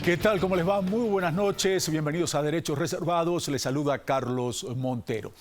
¿Qué tal? ¿Cómo les va? Muy buenas noches. Bienvenidos a Derechos Reservados. Les saluda Carlos Montero.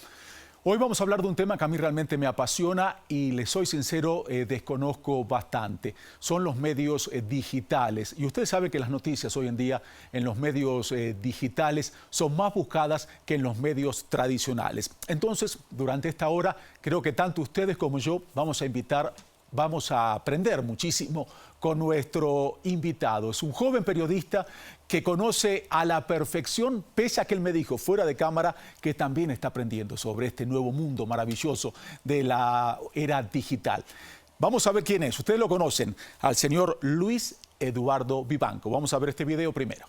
Hoy vamos a hablar de un tema que a mí realmente me apasiona y les soy sincero, desconozco bastante. Son los medios digitales. Y ustedes saben que las noticias hoy en día en los medios digitales son más buscadas que en los medios tradicionales. Entonces, durante esta hora, creo que tanto ustedes como yo vamos a aprender muchísimo con nuestro invitado. Es un joven periodista que conoce a la perfección, pese a que él me dijo fuera de cámara que también está aprendiendo sobre este nuevo mundo maravilloso de la era digital. Vamos a ver quién es. Ustedes lo conocen, al señor Luis Eduardo Vivanco. Vamos a ver este video primero.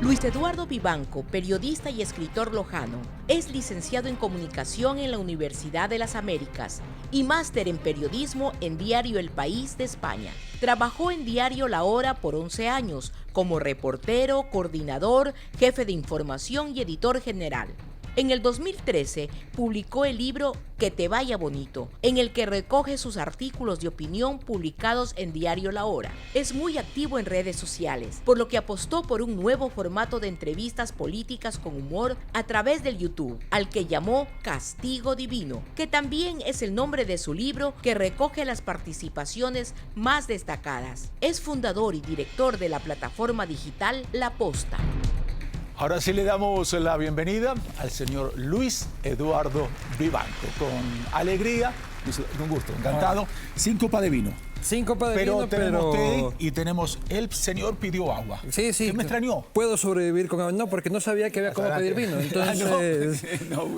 Luis Eduardo Vivanco, periodista y escritor lojano, es licenciado en Comunicación en la Universidad de las Américas y máster en Periodismo en Diario El País de España. Trabajó en Diario La Hora por 11 años como reportero, coordinador, jefe de información y editor general. En el 2013 publicó el libro Que te vaya bonito, en el que recoge sus artículos de opinión publicados en Diario La Hora. Es muy activo en redes sociales, por lo que apostó por un nuevo formato de entrevistas políticas con humor a través del YouTube, al que llamó Castigo Divino, que también es el nombre de su libro que recoge las participaciones más destacadas. Es fundador y director de la plataforma digital La Posta. Ahora sí le damos la bienvenida al señor Luis Eduardo Vivanco. Con alegría, un gusto, encantado. 5 copas de vino. 5 copas de pero vino, tenemos té y tenemos... El señor pidió agua. Sí, sí. ¿Qué me extrañó? ¿Puedo sobrevivir con agua? No, porque no sabía que había cómo pedir vino. Entonces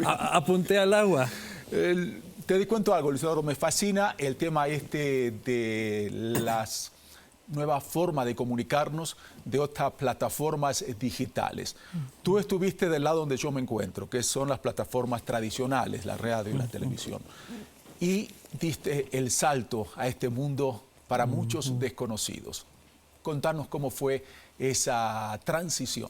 apunté al agua. Te cuento algo, Luis Eduardo. Me fascina el tema de las nueva forma de comunicarnos de otras plataformas digitales. Tú estuviste del lado donde yo me encuentro, que son las plataformas tradicionales, la radio y la televisión, y diste el salto a este mundo para muchos desconocidos. Contanos cómo fue esa transición.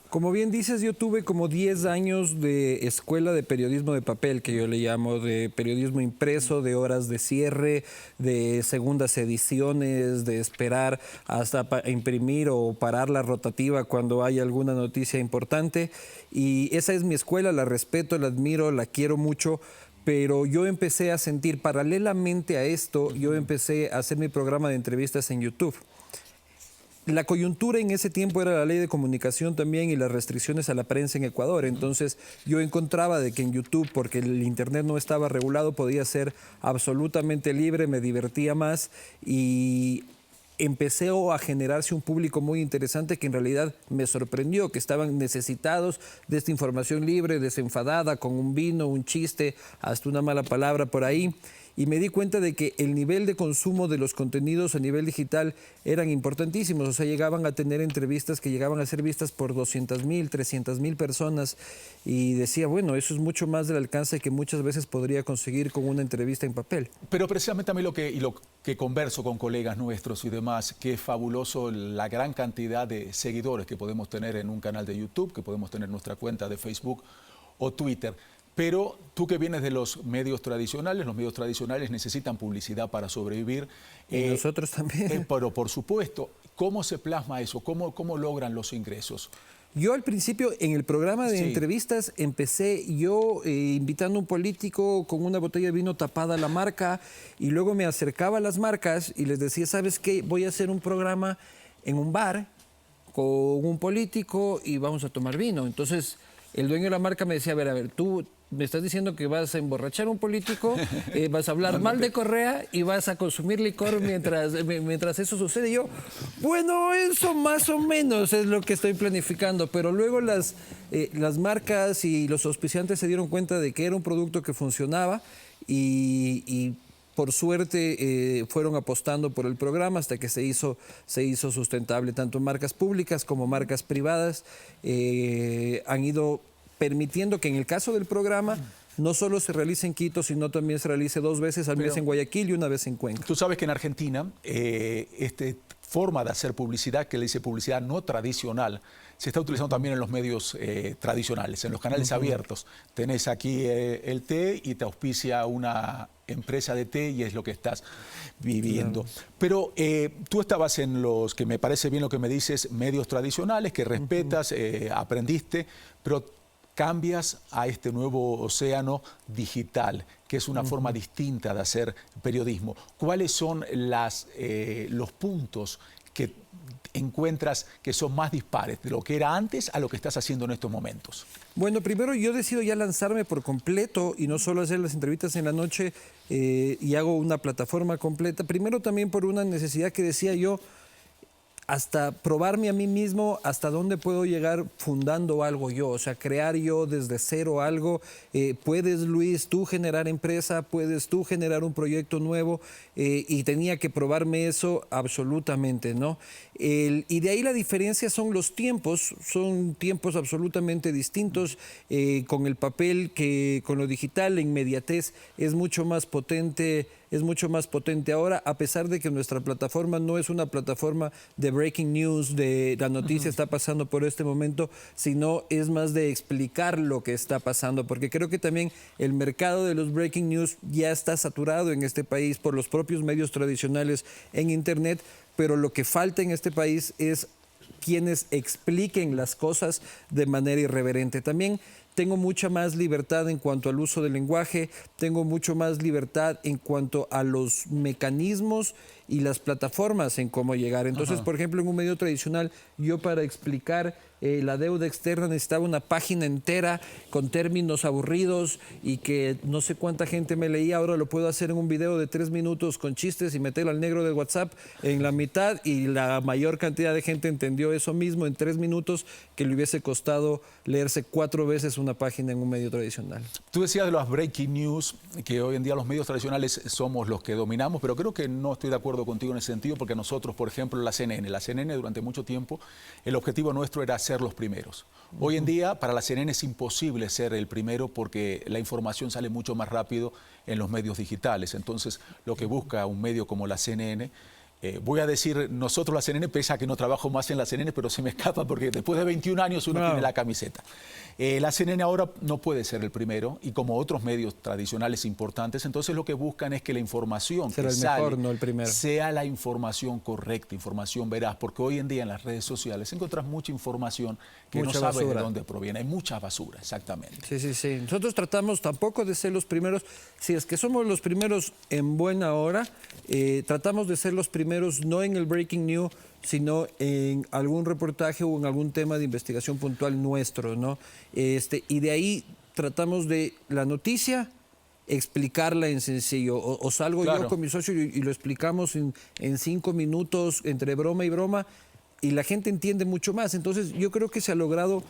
Como bien dices, yo tuve como 10 años de escuela de periodismo de papel, que yo le llamo, de periodismo impreso, de horas de cierre, de segundas ediciones, de esperar hasta imprimir o parar la rotativa cuando hay alguna noticia importante. Y esa es mi escuela, la respeto, la admiro, la quiero mucho. Pero yo empecé a sentir, paralelamente a esto, yo empecé a hacer mi programa de entrevistas en YouTube. La coyuntura en ese tiempo era la ley de comunicación también y las restricciones a la prensa en Ecuador. Entonces yo encontraba de que en YouTube, porque el internet no estaba regulado, podía ser absolutamente libre, me divertía más y empecé a generarse un público muy interesante que en realidad me sorprendió, que estaban necesitados de esta información libre, desenfadada, con un vino, un chiste, hasta una mala palabra por ahí. Y me di cuenta de que el nivel de consumo de los contenidos a nivel digital eran importantísimos. O sea, llegaban a tener entrevistas que llegaban a ser vistas por 200,000, 300,000 personas. Y decía, bueno, eso es mucho más del alcance que muchas veces podría conseguir con una entrevista en papel. Pero precisamente a mí lo que converso con colegas nuestros y demás, que es fabuloso la gran cantidad de seguidores que podemos tener en un canal de YouTube, que podemos tener en nuestra cuenta de Facebook o Twitter. Pero tú que vienes de los medios tradicionales necesitan publicidad para sobrevivir. Y nosotros también. Pero por supuesto, ¿cómo se plasma eso? ¿Cómo logran los ingresos? Yo al principio en el programa de entrevistas empecé yo invitando a un político con una botella de vino tapada a la marca y luego me acercaba a las marcas y les decía, ¿sabes qué? Voy a hacer un programa en un bar con un político y vamos a tomar vino. Entonces el dueño de la marca me decía, a ver, tú me estás diciendo que vas a emborrachar a un político, vas a hablar mal de Correa y vas a consumir licor mientras eso sucede. Y yo, bueno, eso más o menos es lo que estoy planificando. Pero luego las marcas y los auspiciantes se dieron cuenta de que era un producto que funcionaba y por suerte fueron apostando por el programa hasta que se hizo sustentable. Tanto marcas públicas como marcas privadas han ido permitiendo que en el caso del programa no solo se realice en Quito, sino también se realice 2 veces al mes en Guayaquil y 1 vez en Cuenca. Tú sabes que en Argentina forma de hacer publicidad, que le dice publicidad no tradicional, se está utilizando también en los medios tradicionales, en los canales abiertos. Tenés aquí el té y te auspicia una empresa de té y es lo que estás viviendo. Pero tú estabas en los, que me parece bien lo que me dices, medios tradicionales, que respetas, aprendiste, pero cambias a este nuevo océano digital, que es una forma distinta de hacer periodismo. ¿Cuáles son los puntos que encuentras que son más dispares de lo que era antes a lo que estás haciendo en estos momentos? Bueno, primero yo decido ya lanzarme por completo y no solo hacer las entrevistas en la noche y hago una plataforma completa. Primero también por una necesidad que decía yo, hasta probarme a mí mismo hasta dónde puedo llegar fundando algo yo, o sea, crear yo desde cero algo. Puedes, Luis, tú generar empresa, puedes tú generar un proyecto nuevo y tenía que probarme eso absolutamente, ¿no? Y de ahí la diferencia son los tiempos, son tiempos absolutamente distintos. Con el papel que con lo digital, la inmediatez es mucho más potente. Es mucho más potente ahora, a pesar de que nuestra plataforma no es una plataforma de breaking news, de la noticia está pasando por este momento, sino es más de explicar lo que está pasando, porque creo que también el mercado de los breaking news ya está saturado en este país por los propios medios tradicionales en Internet, pero lo que falta en este país es quienes expliquen las cosas de manera irreverente. También tengo mucha más libertad en cuanto al uso del lenguaje, tengo mucho más libertad en cuanto a los mecanismos y las plataformas en cómo llegar. Entonces, por ejemplo, en un medio tradicional, yo para explicar la deuda externa necesitaba una página entera con términos aburridos y que no sé cuánta gente me leía. Ahora lo puedo hacer en un video de 3 minutos con chistes y meterlo al negro de WhatsApp en la mitad y la mayor cantidad de gente entendió eso mismo en 3 minutos que le hubiese costado leerse 4 veces una página en un medio tradicional. Tú decías de los breaking news, que hoy en día los medios tradicionales somos los que dominamos, pero creo que no estoy de acuerdo contigo en ese sentido, porque nosotros, por ejemplo, la CNN durante mucho tiempo, el objetivo nuestro era ser los primeros. Hoy en día, para la CNN es imposible ser el primero porque la información sale mucho más rápido en los medios digitales. Entonces, lo que busca un medio como la CNN, voy a decir nosotros la CNN, pese a que no trabajo más en la CNN, pero se me escapa porque después de 21 años uno tiene la camiseta. La CNN ahora no puede ser el primero y como otros medios tradicionales importantes, entonces lo que buscan es que la información que sale no el primero. Sea la información correcta, información veraz, porque hoy en día en las redes sociales encontrás mucha información que no sabes de dónde proviene. Hay mucha basura, exactamente. Sí. Nosotros tratamos tampoco de ser los primeros, si es que somos los primeros en buena hora, tratamos de ser los primeros no en el breaking news, sino en algún reportaje o en algún tema de investigación puntual nuestro, ¿no? Y de ahí tratamos de la noticia explicarla en sencillo. O salgo yo con mi socio y lo explicamos en 5 minutos entre broma y broma y la gente entiende mucho más. Entonces yo creo que se ha logrado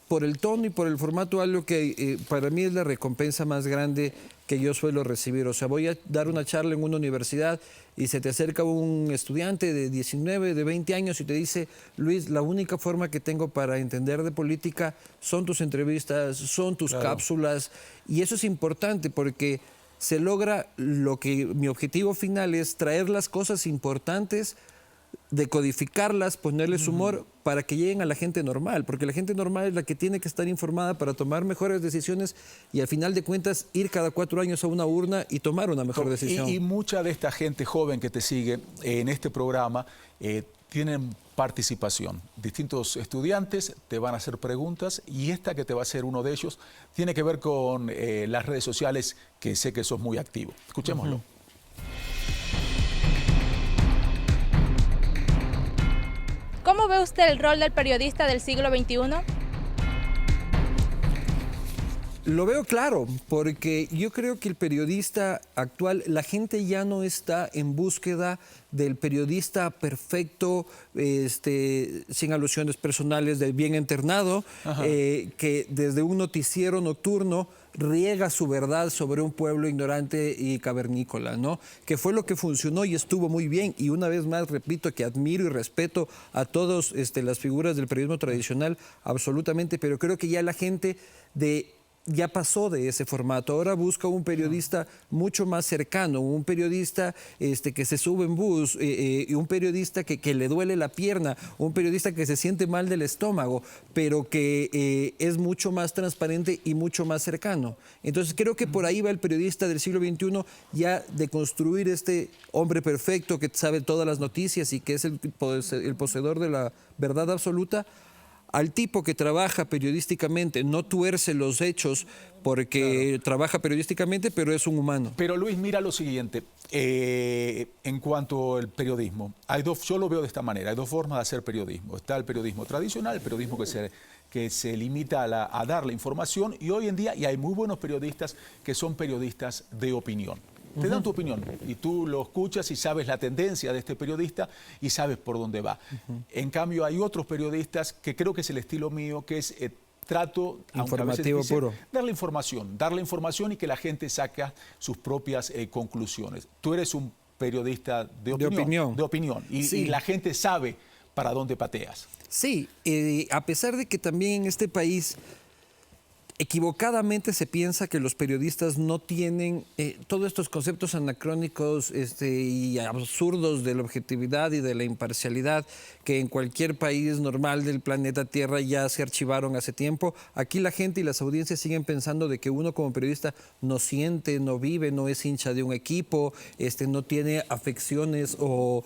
por el tono y por el formato algo que para mí es la recompensa más grande que yo suelo recibir. O sea, voy a dar una charla en una universidad y se te acerca un estudiante de 19, de 20 años y te dice, Luis, la única forma que tengo para entender de política son tus entrevistas, son tus cápsulas. Y eso es importante porque se logra lo que mi objetivo final es traer las cosas importantes, decodificarlas, ponerles humor para que lleguen a la gente normal, porque la gente normal es la que tiene que estar informada para tomar mejores decisiones y al final de cuentas ir cada 4 años a una urna y tomar una mejor decisión. Y mucha de esta gente joven que te sigue en este programa tienen participación. Distintos estudiantes te van a hacer preguntas y esta que te va a hacer uno de ellos tiene que ver con las redes sociales, que sé que sos muy activo. Escuchémoslo. ¿Cómo ve usted el rol del periodista del siglo XXI? Lo veo claro, porque yo creo que el periodista actual, la gente ya no está en búsqueda del periodista perfecto, sin alusiones personales, del bien internado, que desde un noticiero nocturno riega su verdad sobre un pueblo ignorante y cavernícola, ¿no? Que fue lo que funcionó y estuvo muy bien. Y una vez más repito que admiro y respeto a todas las figuras del periodismo tradicional, absolutamente, pero creo que ya la gente de ya pasó de ese formato. Ahora busca un periodista mucho más cercano, un periodista que se sube en bus, y un periodista que le duele la pierna, un periodista que se siente mal del estómago, pero que es mucho más transparente y mucho más cercano. Entonces creo que por ahí va el periodista del siglo XXI, ya de construir este hombre perfecto que sabe todas las noticias y que es el poseedor de la verdad absoluta, al tipo que trabaja periodísticamente, no tuerce los hechos porque trabaja periodísticamente, pero es un humano. Pero Luis, mira lo siguiente, en cuanto al periodismo, yo lo veo de esta manera, hay dos formas de hacer periodismo. Está el periodismo tradicional, el periodismo que se limita a dar la información, y hoy en día hay muy buenos periodistas que son periodistas de opinión. Te dan tu opinión y tú lo escuchas y sabes la tendencia de este periodista y sabes por dónde va. En cambio, hay otros periodistas que creo que es el estilo mío, que es trato, informativo puro, dar la información y que la gente saque sus propias conclusiones. Tú eres un periodista de opinión y la gente sabe para dónde pateas. Sí, a pesar de que también en este país equivocadamente se piensa que los periodistas no tienen todos estos conceptos anacrónicos y absurdos de la objetividad y de la imparcialidad que en cualquier país normal del planeta Tierra ya se archivaron hace tiempo. Aquí la gente y las audiencias siguen pensando de que uno como periodista no siente, no vive, no es hincha de un equipo, no tiene afecciones o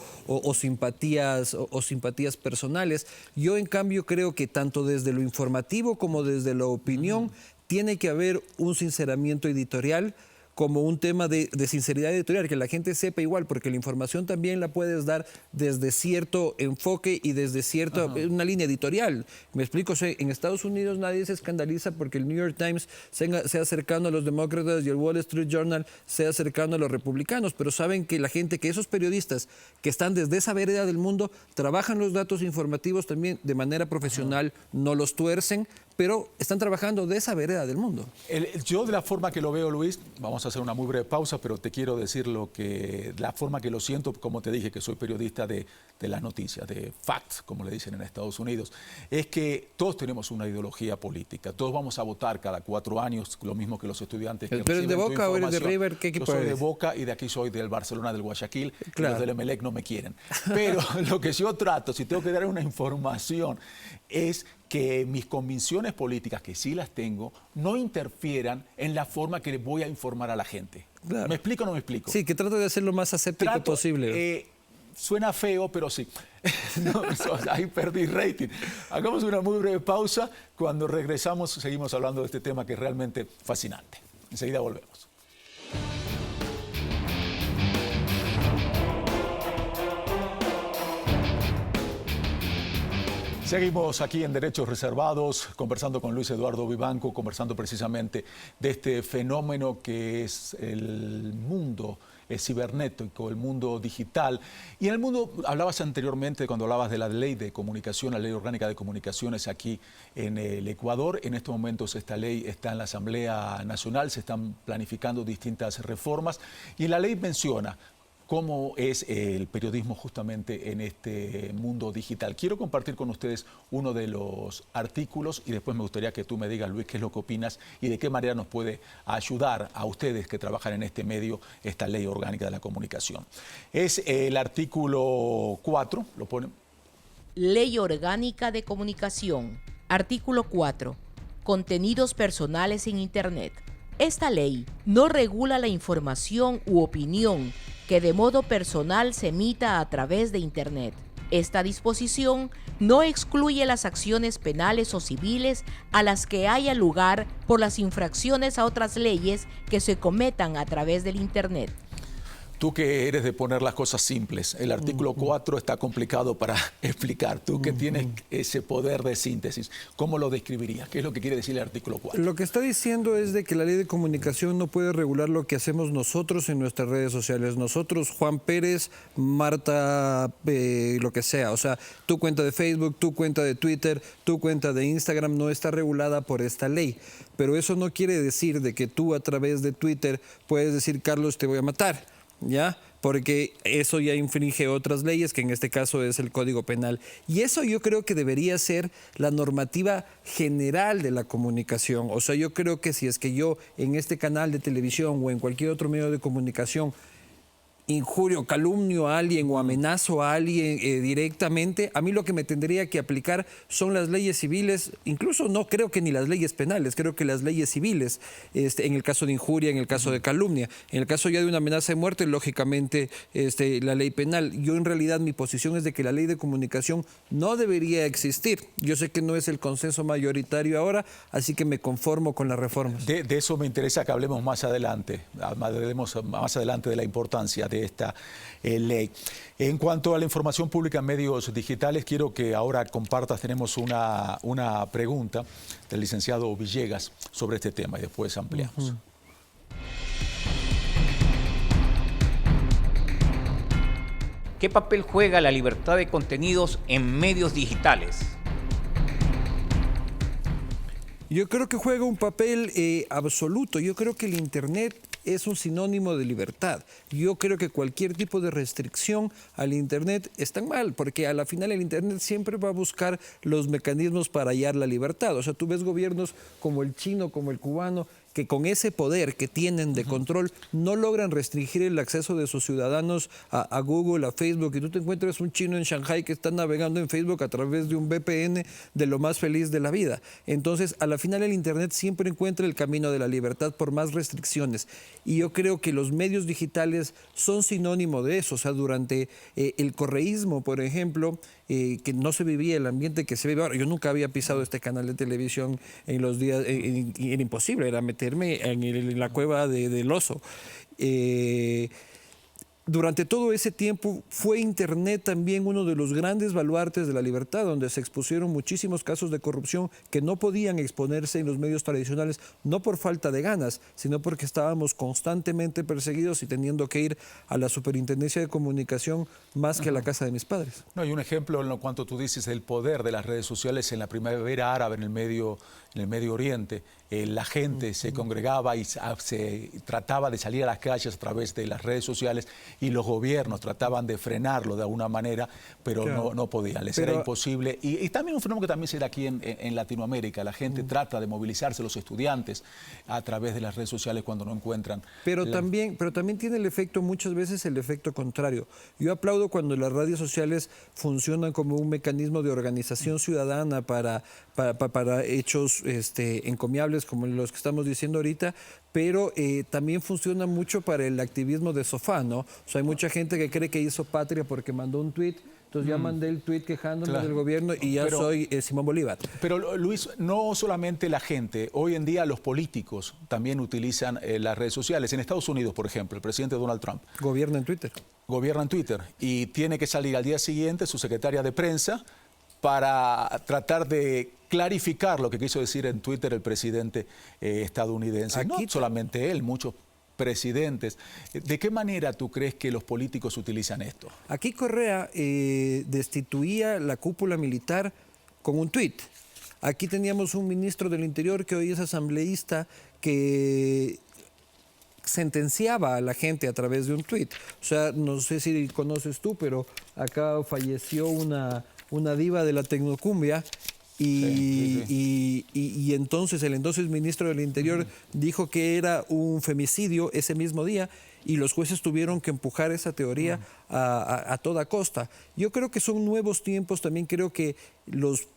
simpatías personales. Yo en cambio creo que tanto desde lo informativo como desde la opinión tiene que haber un sinceramiento editorial como un tema de sinceridad editorial, que la gente sepa igual, porque la información también la puedes dar desde cierto enfoque y desde cierta una línea editorial. Me explico, en Estados Unidos nadie se escandaliza porque el New York Times sea cercano a los demócratas y el Wall Street Journal sea cercano a los republicanos, pero saben que que esos periodistas que están desde esa vereda del mundo trabajan los datos informativos también de manera profesional, no los tuercen, pero están trabajando de esa vereda del mundo. Yo de la forma que lo veo, Luis, vamos a hacer una muy breve pausa, pero te quiero decir la forma que lo siento, como te dije, que soy periodista de las noticias, de facts, como le dicen en Estados Unidos, es que todos tenemos una ideología política, todos vamos a votar cada 4 años, lo mismo que los estudiantes. ¿Pero eres de Boca o eres de River? ¿Qué equipo eres? Yo soy de Boca y de aquí soy del Barcelona, del Guayaquil, claro. Los del Emelec no me quieren. Pero lo que yo trato, si tengo que dar una información, es que mis convicciones políticas, que sí las tengo, no interfieran en la forma que le voy a informar a la gente. Claro. ¿Me explico o no me explico? Sí, que trato de hacer lo más aséptico posible. Suena feo, pero sí. No, ahí perdí rating. Hagamos una muy breve pausa. Cuando regresamos seguimos hablando de este tema que es realmente fascinante. Enseguida volvemos. Seguimos aquí en Derechos Reservados, conversando con Luis Eduardo Vivanco, conversando precisamente de este fenómeno que es el mundo cibernético, el mundo digital. Y en el mundo, hablabas anteriormente, cuando hablabas de la ley de comunicación, la ley orgánica de comunicaciones aquí en el Ecuador. En estos momentos esta ley está en la Asamblea Nacional, se están planificando distintas reformas y la ley menciona cómo es el periodismo justamente en este mundo digital. Quiero compartir con ustedes uno de los artículos y después me gustaría que tú me digas, Luis, qué es lo que opinas y de qué manera nos puede ayudar a ustedes que trabajan en este medio esta ley orgánica de la comunicación. Es el artículo 4, lo ponen. Ley Orgánica de Comunicación. Artículo 4. Contenidos personales en Internet. Esta ley no regula la información u opinión que de modo personal se emita a través de Internet. Esta disposición no excluye las acciones penales o civiles a las que haya lugar por las infracciones a otras leyes que se cometan a través del Internet. Tú que eres de poner las cosas simples, el artículo 4 está complicado para explicar. Tú que tienes ese poder de síntesis, ¿cómo lo describirías? ¿Qué es lo que quiere decir el artículo 4? Lo que está diciendo es de que la ley de comunicación no puede regular lo que hacemos nosotros en nuestras redes sociales. Nosotros, Juan Pérez, Marta, lo que sea. O sea, tu cuenta de Facebook, tu cuenta de Twitter, tu cuenta de Instagram no está regulada por esta ley. Pero eso no quiere decir de que tú a través de Twitter puedes decir, Carlos, te voy a matar. ¿Ya? porque eso ya infringe otras leyes, que en este caso es el Código Penal. Y eso yo creo que debería ser la normativa general de la comunicación. O sea, yo creo que si es que yo en este canal de televisión o en cualquier otro medio de comunicación injurio, calumnio a alguien o amenazo a alguien directamente, a mí lo que me tendría que aplicar son las leyes civiles, incluso no creo que ni las leyes penales, creo que las leyes civiles, en el caso de injuria, en el caso de calumnia, en el caso ya de una amenaza de muerte, lógicamente la ley penal. Yo en realidad mi posición es de que la ley de comunicación no debería existir. Yo sé que no es el consenso mayoritario ahora, así que me conformo con las reformas. De eso me interesa que hablemos más adelante, de la importancia de esta ley. En cuanto a la información pública en medios digitales, quiero que ahora compartas, tenemos una pregunta del licenciado Villegas sobre este tema y después ampliamos. ¿Qué papel juega la libertad de contenidos en medios digitales? Yo creo que juega un papel absoluto. Yo creo que el Internet es un sinónimo de libertad. Yo creo que cualquier tipo de restricción al Internet está mal, porque a la final el Internet siempre va a buscar los mecanismos para hallar la libertad. O sea, tú ves gobiernos como el chino, como el cubano, que con ese poder que tienen de control no logran restringir el acceso de sus ciudadanos a Google, a Facebook, y tú te encuentras un chino en Shanghái que está navegando en Facebook a través de un VPN de lo más feliz de la vida. Entonces, a la final el Internet siempre encuentra el camino de la libertad por más restricciones. Y yo creo que los medios digitales son sinónimo de eso. O sea, durante el correísmo, por ejemplo, que no se vivía el ambiente que se vive ahora. Yo nunca había pisado este canal de televisión en los días, y era imposible, era meterme en la cueva del oso. Durante todo ese tiempo fue Internet también uno de los grandes baluartes de la libertad, donde se expusieron muchísimos casos de corrupción que no podían exponerse en los medios tradicionales, no por falta de ganas, sino porque estábamos constantemente perseguidos y teniendo que ir a la Superintendencia de Comunicación más que a la casa de mis padres. No, hay un ejemplo en lo cuanto tú dices del poder de las redes sociales en la primavera árabe en el Medio Oriente. La gente se congregaba y se trataba de salir a las calles a través de las redes sociales y los gobiernos trataban de frenarlo de alguna manera, pero claro, no podían, era imposible. Y también un fenómeno que también se da aquí en Latinoamérica, la gente trata de movilizarse, los estudiantes, a través de las redes sociales cuando no encuentran. Pero también tiene el efecto, muchas veces el efecto contrario. Yo aplaudo cuando las redes sociales funcionan como un mecanismo de organización ciudadana para hechos encomiables como los que estamos diciendo ahorita, pero también funciona mucho para el activismo de sofá, ¿no? O sea, hay mucha gente que cree que hizo patria porque mandó un tuit, entonces ya mandé el tuit quejándome del gobierno y ya soy Simón Bolívar. Pero Luis, no solamente la gente, hoy en día los políticos también utilizan las redes sociales. En Estados Unidos, por ejemplo, el presidente Donald Trump gobierna en Twitter. Gobierna en Twitter y tiene que salir al día siguiente su secretaria de prensa para tratar de clarificar lo que quiso decir en Twitter el presidente estadounidense. No solamente él, muchos presidentes. ¿De qué manera tú crees que los políticos utilizan esto? Aquí Correa destituía la cúpula militar con un tuit. Aquí teníamos un ministro del Interior que hoy es asambleísta que sentenciaba a la gente a través de un tuit. O sea, no sé si conoces tú, pero acá falleció una diva de la tecnocumbia y entonces el entonces ministro del Interior dijo que era un femicidio ese mismo día y los jueces tuvieron que empujar esa teoría a toda costa. Yo creo que son nuevos tiempos, también creo que los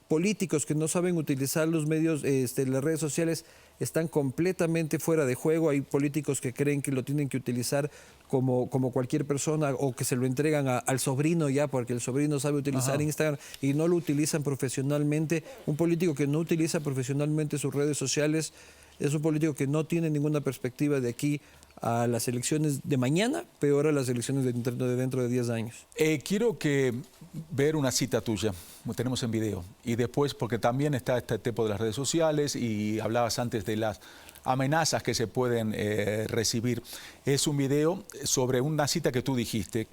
políticos que no saben utilizar los medios, las redes sociales, están completamente fuera de juego. Hay políticos que creen que lo tienen que utilizar como cualquier persona o que se lo entregan al sobrino ya porque el sobrino sabe utilizar Instagram y no lo utilizan profesionalmente. Un político que no utiliza profesionalmente sus redes sociales es un político que no tiene ninguna perspectiva de aquí a las elecciones de mañana, peor a las elecciones de dentro de 10 años. Quiero ver una cita tuya, lo tenemos en video, y después, porque también está este tipo de las redes sociales y hablabas antes de las amenazas que se pueden recibir. Es un video sobre una cita que tú dijiste,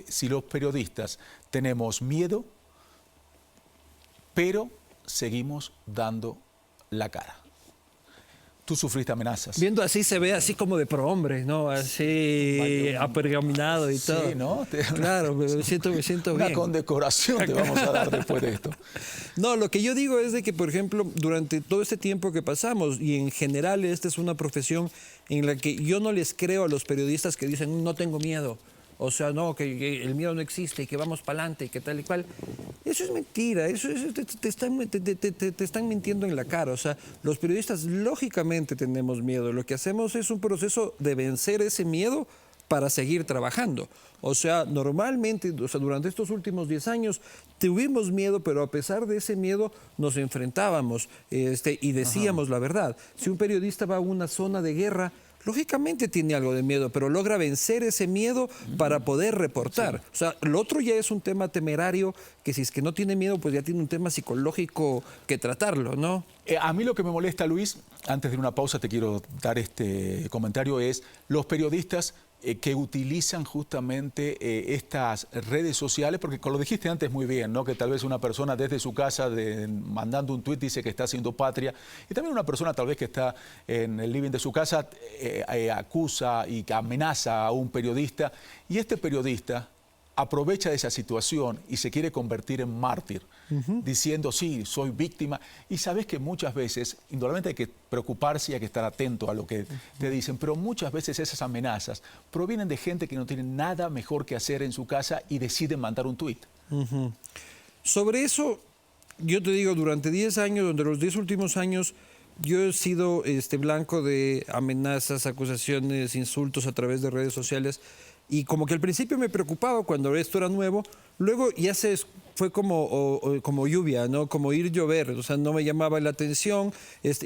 si los periodistas tenemos miedo, pero seguimos dando la cara. Tú sufriste amenazas. Viendo así se ve así como de prohombre, ¿no? Así apergaminado y todo. Sí, ¿no? Claro, me siento Una bien. condecoración te vamos a dar después de esto. No, lo que yo digo es de que, por ejemplo, durante todo este tiempo que pasamos, y en general esta es una profesión en la que yo no les creo a los periodistas que dicen no tengo miedo. O sea, no, que el miedo no existe, que vamos para adelante, que tal y cual. Eso es mentira, eso te están mintiendo en la cara. O sea, los periodistas lógicamente tenemos miedo. Lo que hacemos es un proceso de vencer ese miedo para seguir trabajando. O sea, normalmente, durante estos últimos 10 años tuvimos miedo, pero a pesar de ese miedo nos enfrentábamos y decíamos la verdad. Si un periodista va a una zona de guerra, lógicamente tiene algo de miedo, pero logra vencer ese miedo para poder reportar. O sea, lo otro ya es un tema temerario que si es que no tiene miedo, pues ya tiene un tema psicológico que tratarlo, ¿no? A mí lo que me molesta, Luis, antes de una pausa te quiero dar este comentario, es los periodistas que utilizan justamente estas redes sociales, porque como lo dijiste antes muy bien, ¿no? Que tal vez una persona desde su casa mandando un tuit dice que está haciendo patria, y también una persona tal vez que está en el living de su casa acusa y amenaza a un periodista, y este periodista aprovecha de esa situación y se quiere convertir en mártir, diciendo, sí, soy víctima. Y sabes que muchas veces, indudablemente hay que preocuparse y hay que estar atento a lo que te dicen, pero muchas veces esas amenazas provienen de gente que no tiene nada mejor que hacer en su casa y deciden mandar un tuit. Sobre eso, yo te digo, durante 10 años, durante los 10 últimos años, yo he sido blanco de amenazas, acusaciones, insultos a través de redes sociales. Y como que al principio me preocupaba cuando esto era nuevo, luego ya fue como lluvia, ¿no? Como ir llover, o sea, no me llamaba la atención,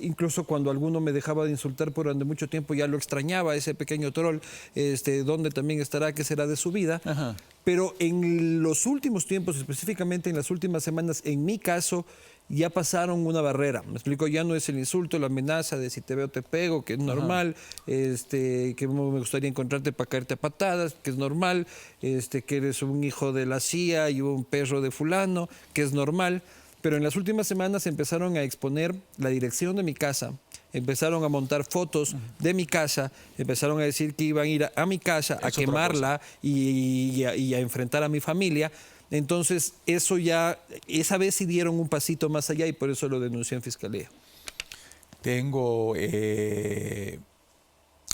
incluso cuando alguno me dejaba de insultar por durante mucho tiempo ya lo extrañaba, ese pequeño troll, dónde también estará, qué será de su vida. Ajá. Pero en los últimos tiempos, específicamente en las últimas semanas, en mi caso, ya pasaron una barrera. Me explico, ya no es el insulto, la amenaza de si te veo te pego, que es normal, que me gustaría encontrarte para caerte a patadas, que es normal, que eres un hijo de la CIA y un perro de fulano, que es normal. Pero en las últimas semanas empezaron a exponer la dirección de mi casa, empezaron a montar fotos de mi casa, empezaron a decir que iban a ir a mi casa a quemarla y a enfrentar a mi familia. Entonces, esa vez sí dieron un pasito más allá y por eso lo denuncié en Fiscalía.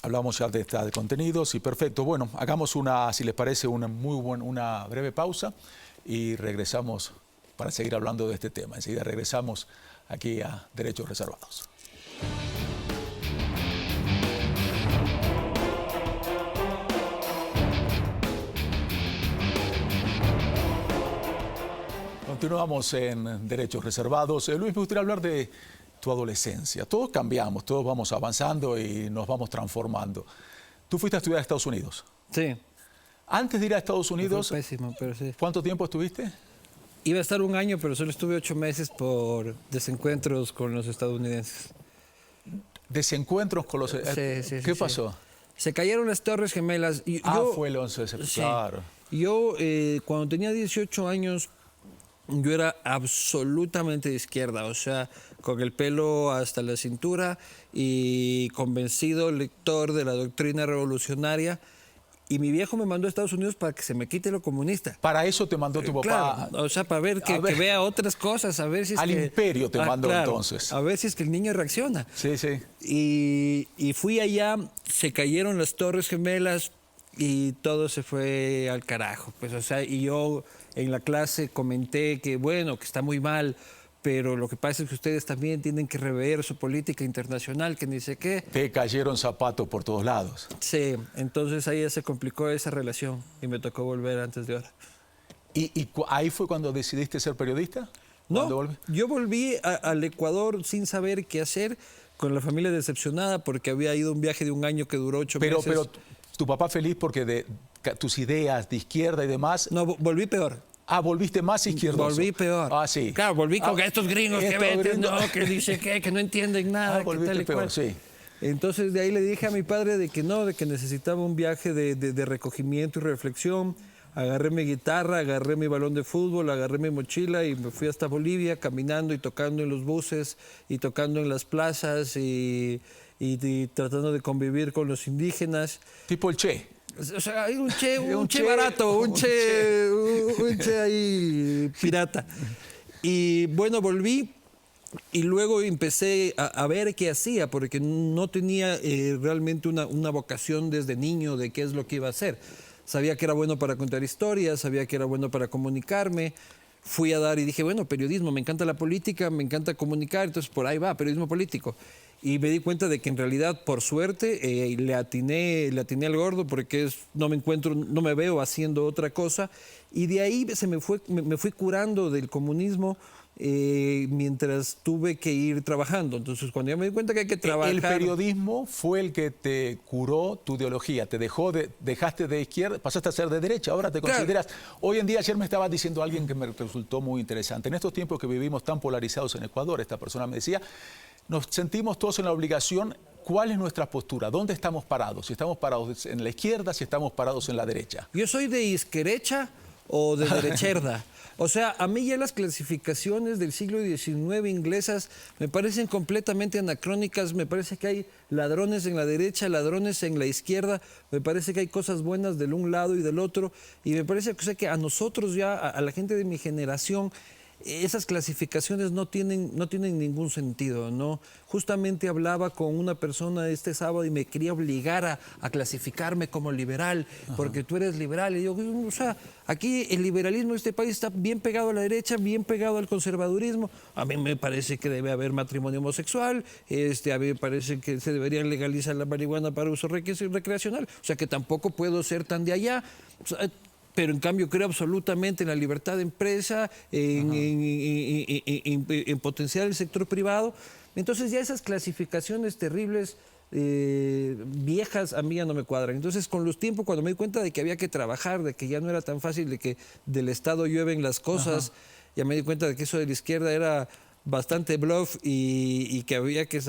Hablamos ya de contenidos y perfecto. Bueno, hagamos si les parece, una breve pausa y regresamos para seguir hablando de este tema. Enseguida regresamos aquí a Derechos Reservados. Continuamos en Derechos Reservados. Luis, me gustaría hablar de tu adolescencia. Todos cambiamos, todos vamos avanzando y nos vamos transformando. Tú fuiste a estudiar a Estados Unidos. Sí. Antes de ir a Estados Unidos, fue pésimo, pero sí. ¿Cuánto tiempo estuviste? Iba a estar un año, pero solo estuve 8 meses por desencuentros con los estadounidenses. ¿Desencuentros con los...? Sí, ¿Qué pasó? Se cayeron las Torres Gemelas. Fue el 11 de septiembre, sí. claro. Yo, cuando tenía 18 años, yo era absolutamente de izquierda, o sea, con el pelo hasta la cintura y convencido lector de la doctrina revolucionaria. Y mi viejo me mandó a Estados Unidos para que se me quite lo comunista. Para eso te mandó tu papá. Claro, o sea, para ver que vea otras cosas, a ver si es al imperio te mandó entonces. A ver si es que el niño reacciona. Sí, sí. Y fui allá, se cayeron las Torres Gemelas y todo se fue al carajo. Pues, o sea, y yo en la clase comenté que, bueno, que está muy mal, pero lo que pasa es que ustedes también tienen que rever su política internacional, que ni sé qué. Te cayeron zapatos por todos lados. Sí, entonces ahí ya se complicó esa relación y me tocó volver antes de hora. ¿Y ahí fue cuando decidiste ser periodista? No, yo volví al Ecuador sin saber qué hacer, con la familia decepcionada porque había ido a un viaje de un año que duró 8 meses. Pero tu papá feliz porque tus ideas de izquierda y demás... No, volví peor. Volviste más izquierdoso. Volví peor. Sí. Claro, volví con estos gringos que veten, que dicen que no entienden nada. Volviste tal y peor, cual. sí. Entonces de ahí le dije a mi padre de que no, de que necesitaba un viaje de recogimiento y reflexión. Agarré mi guitarra, agarré mi balón de fútbol, agarré mi mochila y me fui hasta Bolivia caminando y tocando en los buses y tocando en las plazas y y tratando de convivir con los indígenas. Tipo el Che. O sea, hay un che che barato, un che. un che ahí pirata. Y bueno, volví y luego empecé a ver qué hacía, porque no tenía realmente una vocación desde niño de qué es lo que iba a hacer. Sabía que era bueno para contar historias, sabía que era bueno para comunicarme. Fui a dar y dije, bueno, periodismo, me encanta la política, me encanta comunicar, entonces por ahí va, periodismo político. Y me di cuenta de que en realidad, por suerte, le atiné al gordo porque no me veo haciendo otra cosa. Y de ahí me fui curando del comunismo mientras tuve que ir trabajando. Entonces, cuando ya me di cuenta que hay que trabajar... El periodismo fue el que te curó tu ideología, dejaste de izquierda, pasaste a ser de derecha, ahora te consideras... Claro. Hoy en día, ayer me estaba diciendo alguien que me resultó muy interesante. En estos tiempos que vivimos tan polarizados en Ecuador, esta persona me decía, nos sentimos todos en la obligación. ¿Cuál es nuestra postura? ¿Dónde estamos parados? Si estamos parados en la izquierda, si estamos parados en la derecha. Yo soy de izquierda o de derecherda. O sea, a mí ya las clasificaciones del siglo XIX inglesas me parecen completamente anacrónicas. Me parece que hay ladrones en la derecha, ladrones en la izquierda. Me parece que hay cosas buenas del un lado y del otro. Y me parece que a nosotros ya, a la gente de mi generación, esas clasificaciones no tienen ningún sentido, ¿no? Justamente hablaba con una persona este sábado y me quería obligar a clasificarme como liberal, porque tú eres liberal. Y yo, o sea, aquí el liberalismo de este país está bien pegado a la derecha, bien pegado al conservadurismo. A mí me parece que debe haber matrimonio homosexual, a mí me parece que se debería legalizar la marihuana para uso recreacional. O sea, que tampoco puedo ser tan de allá. O sea, pero en cambio creo absolutamente en la libertad de empresa, en potenciar el sector privado. Entonces ya esas clasificaciones terribles, viejas, a mí ya no me cuadran. Entonces con los tiempos, cuando me di cuenta de que había que trabajar, de que ya no era tan fácil, de que del Estado llueven las cosas, ya me di cuenta de que eso de la izquierda era bastante bluff y que había que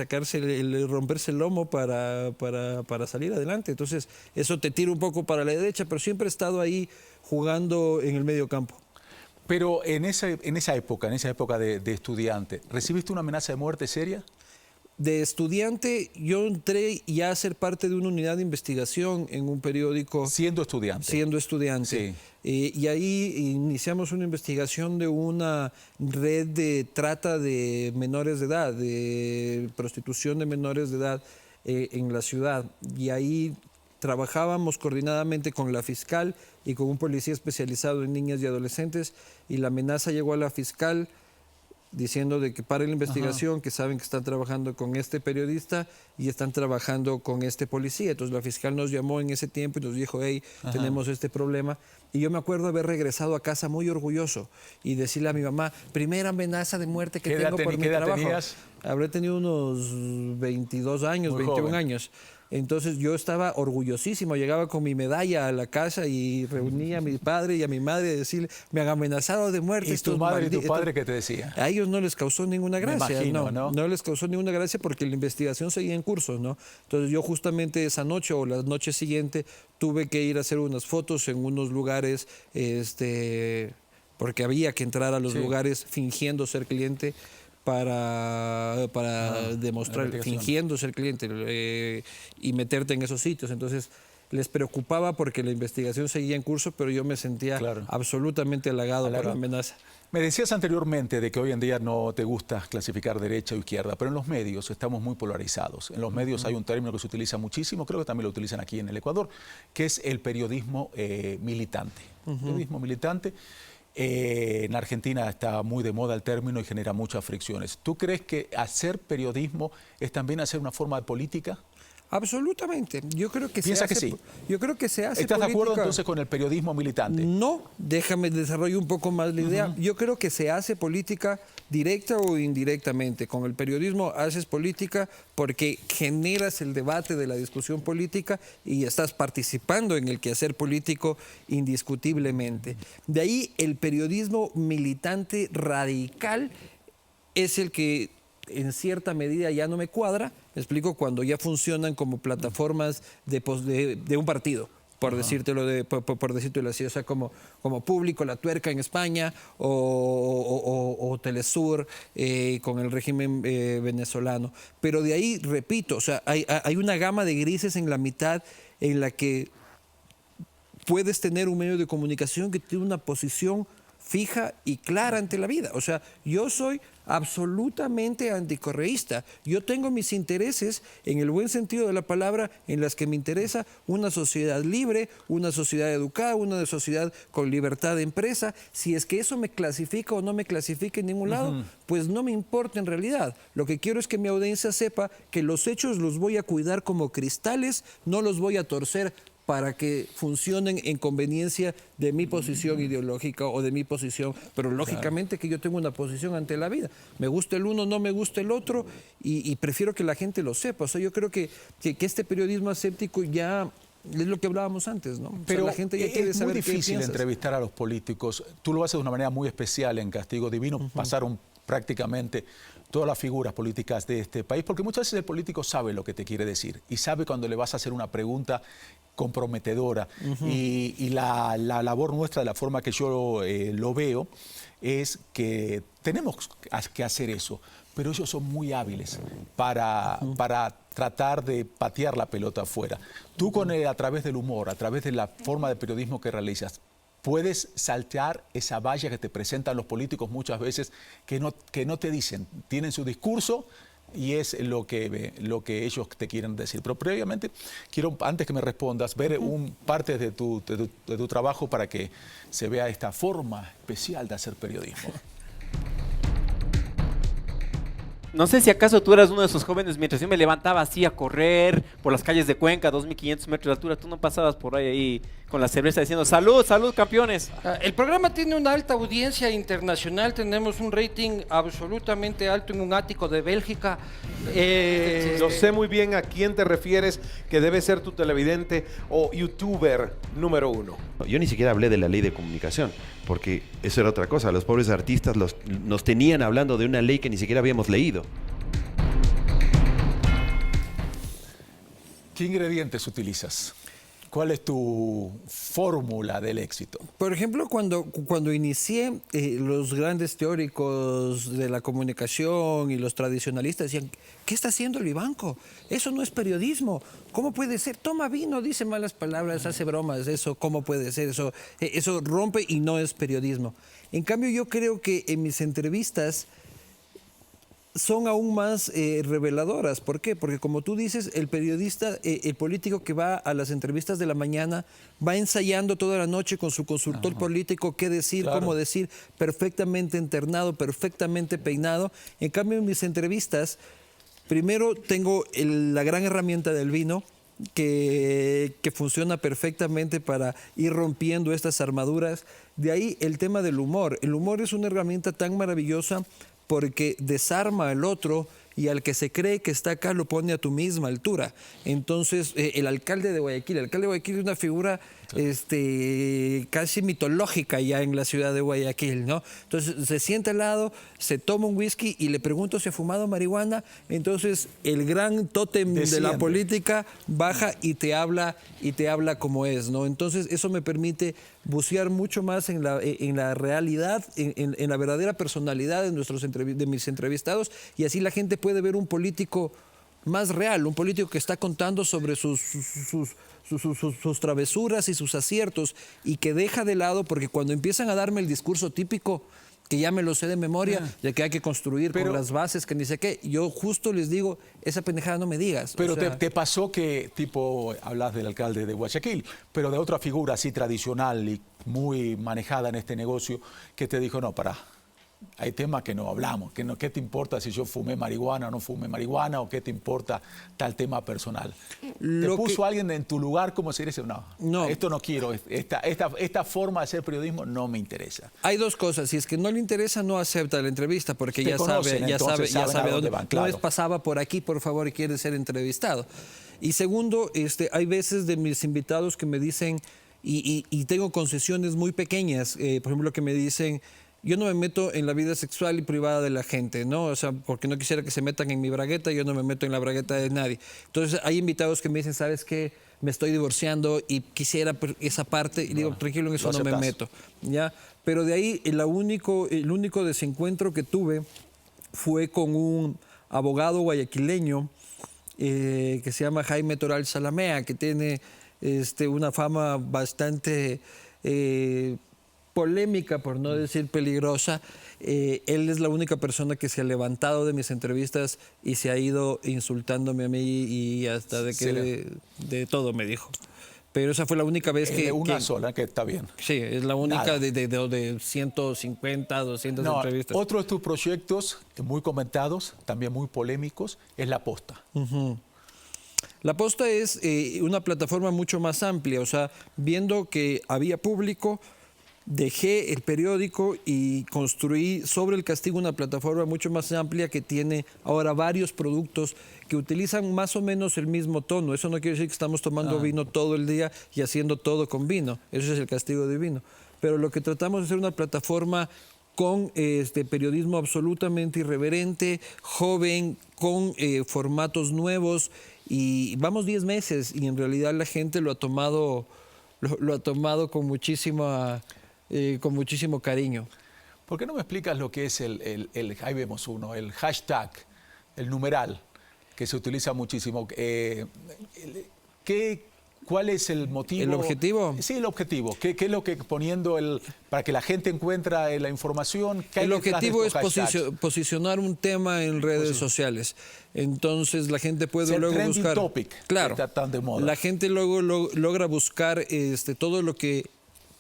romperse el lomo para salir adelante. Entonces eso te tira un poco para la derecha, pero siempre he estado ahí jugando en el medio campo. Pero en esa época de estudiante, ¿recibiste una amenaza de muerte seria? De estudiante, yo entré ya a ser parte de una unidad de investigación en un periódico. Siendo estudiante. Siendo estudiante. Sí. Y ahí iniciamos una investigación de una red de trata de menores de edad, de prostitución de menores de edad en la ciudad. Y ahí trabajábamos coordinadamente con la fiscal y con un policía especializado en niñas y adolescentes, y la amenaza llegó a la fiscal diciendo de que pare la investigación, que saben que están trabajando con este periodista y están trabajando con este policía. Entonces la fiscal nos llamó en ese tiempo y nos dijo, hey, tenemos este problema. Y yo me acuerdo haber regresado a casa muy orgulloso y decirle a mi mamá, primera amenaza de muerte que tengo por mi trabajo. ¿Qué edad tenías? Habré tenido unos 22 años, muy 21 joven. Años. Entonces yo estaba orgullosísimo, llegaba con mi medalla a la casa y reunía a mi padre y a mi madre a decirle, me han amenazado de muerte. ¿Y tu madre y tu padre qué te decía? A ellos no les causó ninguna gracia. Me imagino, ¿no? No les causó ninguna gracia porque la investigación seguía en curso, ¿no? Entonces yo justamente esa noche o la noche siguiente tuve que ir a hacer unas fotos en unos lugares, porque había que entrar a los lugares fingiendo ser cliente, para demostrar, fingiendo ser cliente y meterte en esos sitios. Entonces, les preocupaba porque la investigación seguía en curso, pero yo me sentía absolutamente halagado por la amenaza. Me decías anteriormente de que hoy en día no te gusta clasificar derecha o izquierda, pero en los medios estamos muy polarizados. En los medios hay un término que se utiliza muchísimo, creo que también lo utilizan aquí en el Ecuador, que es el periodismo militante. Periodismo militante. En Argentina está muy de moda el término y genera muchas fricciones. ¿Tú crees que hacer periodismo es también hacer una forma de política? Absolutamente. Yo creo que ¿Piensas que sí? Yo creo que se hace ¿Estás política. de acuerdo entonces con el periodismo militante? No, déjame desarrollar un poco más la idea. Yo creo que se hace política directa o indirectamente. Con el periodismo haces política porque generas el debate de la discusión política y estás participando en el quehacer político indiscutiblemente. De ahí el periodismo militante radical es el que en cierta medida ya no me cuadra. Me explico, cuando ya funcionan como plataformas de un partido. por decírtelo así, o sea, como Público, La Tuerca en España o Telesur con el régimen venezolano. Pero de ahí, repito, o sea, hay una gama de grises en la mitad en la que puedes tener un medio de comunicación que tiene una posición fija y clara ante la vida. O sea, yo soy absolutamente anticorreísta. Yo tengo mis intereses, en el buen sentido de la palabra, en las que me interesa una sociedad libre, una sociedad educada, una sociedad con libertad de empresa. Si es que eso me clasifica o no me clasifica en ningún lado, pues no me importa en realidad. Lo que quiero es que mi audiencia sepa que los hechos los voy a cuidar como cristales, no los voy a torcer para que funcionen en conveniencia de mi posición ideológica o de mi posición, pero lógicamente que yo tengo una posición ante la vida. Me gusta el uno, no me gusta el otro, y prefiero que la gente lo sepa. O sea, yo creo que este periodismo aséptico ya es lo que hablábamos antes, ¿no? Pero o sea, la gente ya quiere saber es muy difícil entrevistar a los políticos. Tú lo haces de una manera muy especial en Castigo Divino. Pasaron prácticamente todas las figuras políticas de este país, porque muchas veces el político sabe lo que te quiere decir y sabe cuando le vas a hacer una pregunta comprometedora. Y la labor nuestra, de la forma que yo lo veo, es que tenemos que hacer eso, pero ellos son muy hábiles para tratar de patear la pelota afuera. Tú a través del humor, a través de la forma de periodismo que realizas, puedes saltar esa valla que te presentan los políticos muchas veces que no te dicen. Tienen su discurso y es lo que ellos te quieren decir. Pero previamente, quiero, antes que me respondas, ver parte de tu trabajo para que se vea esta forma especial de hacer periodismo. No sé si acaso tú eras uno de esos jóvenes, mientras yo me levantaba así a correr por las calles de Cuenca, 2.500 metros de altura, tú no pasabas por ahí con la cerveza diciendo ¡salud, salud, campeones! El programa tiene una alta audiencia internacional, tenemos un rating absolutamente alto en un ático de Bélgica. Yo sé muy bien a quién te refieres, que debe ser tu televidente o youtuber número uno. Yo ni siquiera hablé de la ley de comunicación, porque eso era otra cosa. Los pobres artistas nos tenían hablando de una ley que ni siquiera habíamos leído. ¿Qué ingredientes utilizas? ¿Cuál es tu fórmula del éxito? Por ejemplo, cuando inicié, los grandes teóricos de la comunicación y los tradicionalistas decían, ¿qué está haciendo el Vivanco? Eso no es periodismo. ¿Cómo puede ser? Toma vino, dice malas palabras, hace bromas. Eso, ¿cómo puede ser? Eso rompe y no es periodismo. En cambio, yo creo que en mis entrevistas son aún más reveladoras. ¿Por qué? Porque como tú dices, el periodista, el político que va a las entrevistas de la mañana, va ensayando toda la noche con su consultor político qué decir, cómo decir, perfectamente internado, perfectamente peinado. En cambio, en mis entrevistas, primero tengo la gran herramienta del vino, que funciona perfectamente para ir rompiendo estas armaduras. De ahí el tema del humor. El humor es una herramienta tan maravillosa porque desarma al otro y al que se cree que está acá lo pone a tu misma altura. Entonces, el alcalde de Guayaquil es una figura casi mitológica ya en la ciudad de Guayaquil, ¿no? Entonces, se sienta al lado, se toma un whisky y le pregunto si ha fumado marihuana. Entonces, el gran tótem de la política baja y te habla como es, ¿no? Entonces, eso me permite bucear mucho más en la realidad, en la verdadera personalidad de mis entrevistados, y así la gente puede ver un político más real, un político que está contando sobre sus travesuras y sus aciertos, y que deja de lado, porque cuando empiezan a darme el discurso típico, que ya me lo sé de memoria, de que hay que construir con las bases, que ni sé qué, yo justo les digo, esa pendejada no me digas. Pero te pasó que, hablas del alcalde de Guayaquil, pero de otra figura así tradicional y muy manejada en este negocio, que te dijo, no, hay temas que no hablamos, ¿qué te importa si yo fumé marihuana o no fumé marihuana, o qué te importa tal tema personal? ¿Te puso alguien en tu lugar como si dices, no, esto no quiero, esta forma de hacer periodismo no me interesa? Hay dos cosas: si es que no le interesa, no acepta la entrevista, porque ya sabe dónde van. Claro. No es pasaba por aquí, por favor, y quiere ser entrevistado. Y segundo, hay veces de mis invitados que me dicen, y tengo concesiones muy pequeñas, por ejemplo, que me dicen, yo no me meto en la vida sexual y privada de la gente, ¿no? O sea, porque no quisiera que se metan en mi bragueta, yo no me meto en la bragueta de nadie. Entonces, hay invitados que me dicen, ¿sabes qué? me estoy divorciando y quisiera esa parte, y digo, tranquilo, en eso no me meto. ¿Ya? Pero de ahí el único desencuentro que tuve fue con un abogado guayaquileño que se llama Jaime Toral Salamea, que tiene una fama bastante polémica, por no decir peligrosa. Él es la única persona que se ha levantado de mis entrevistas y se ha ido insultándome a mí y hasta de todo me dijo. Pero esa fue la única vez que... sola, que está bien. Sí, es la única de 150, 200 entrevistas. Otro de tus proyectos muy comentados, también muy polémicos, es La Posta. La Posta es una plataforma mucho más amplia, o sea, viendo que había público, dejé el periódico y construí sobre el castigo una plataforma mucho más amplia que tiene ahora varios productos que utilizan más o menos el mismo tono. Eso no quiere decir que estamos tomando vino todo el día y haciendo todo con vino. Eso es el castigo divino. Pero lo que tratamos de hacer una plataforma con periodismo absolutamente irreverente, joven, con formatos nuevos, y vamos 10 meses y en realidad la gente lo ha tomado con muchísimo cariño. ¿Por qué no me explicas lo que es ahí vemos uno, el hashtag, el numeral, que se utiliza muchísimo? ¿Cuál es el motivo? ¿El objetivo? Sí, el objetivo. ¿Qué es lo que poniendo para que la gente encuentre la información? El objetivo es posicionar un tema en redes sociales. Entonces la gente puede luego buscar... topic, claro, que está tan de moda. La gente luego logra buscar todo lo que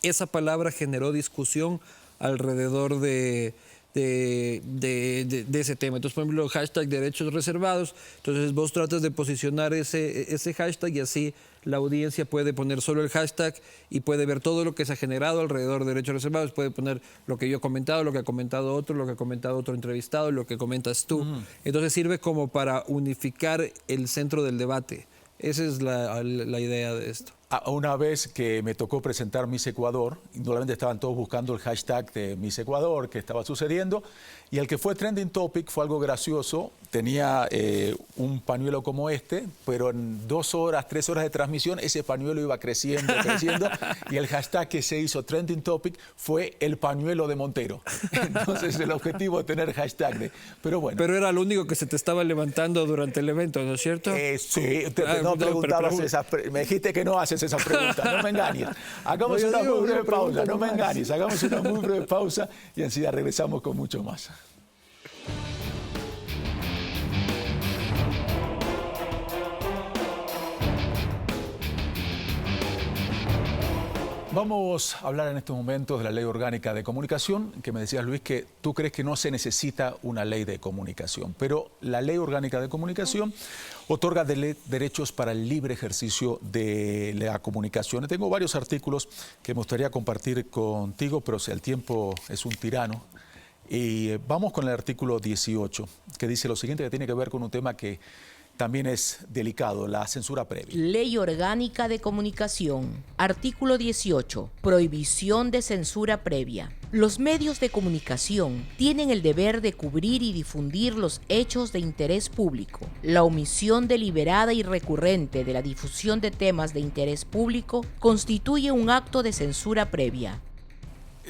esa palabra generó discusión alrededor de ese tema. Entonces, por ejemplo, hashtag derechos reservados. Entonces vos tratas de posicionar ese hashtag y así la audiencia puede poner solo el hashtag y puede ver todo lo que se ha generado alrededor de derechos reservados. Puede poner lo que yo he comentado, lo que ha comentado otro, lo que ha comentado otro entrevistado, lo que comentas tú. Entonces sirve como para unificar el centro del debate. Esa es la idea de esto. Una vez que me tocó presentar Miss Ecuador, indudablemente estaban todos buscando el hashtag de Miss Ecuador, que estaba sucediendo, y el que fue trending topic fue algo gracioso. Tenía un pañuelo como este, pero en 2 horas, 3 horas de transmisión, ese pañuelo iba creciendo, y el hashtag que se hizo trending topic fue el pañuelo de Montero. Entonces el objetivo es tener hashtag pero bueno. Pero era lo único que se te estaba levantando durante el evento, ¿no es cierto? Sí, no preguntabas me dijiste que no haces esa pregunta, no me engañes. Hagamos una muy breve pausa, no me engañes. Hagamos una muy breve pausa y enseguida regresamos con mucho más. Vamos a hablar en estos momentos de la Ley Orgánica de Comunicación, que me decías, Luis, que tú crees que no se necesita una ley de comunicación, pero la Ley Orgánica de Comunicación otorga derechos para el libre ejercicio de la comunicación. Tengo varios artículos que me gustaría compartir contigo, pero si el tiempo es un tirano. Y vamos con el artículo 18, que dice lo siguiente, que tiene que ver con un tema que también es delicado, la censura previa. Ley Orgánica de Comunicación. Artículo 18. Prohibición de censura previa. Los medios de comunicación tienen el deber de cubrir y difundir los hechos de interés público. La omisión deliberada y recurrente de la difusión de temas de interés público constituye un acto de censura previa.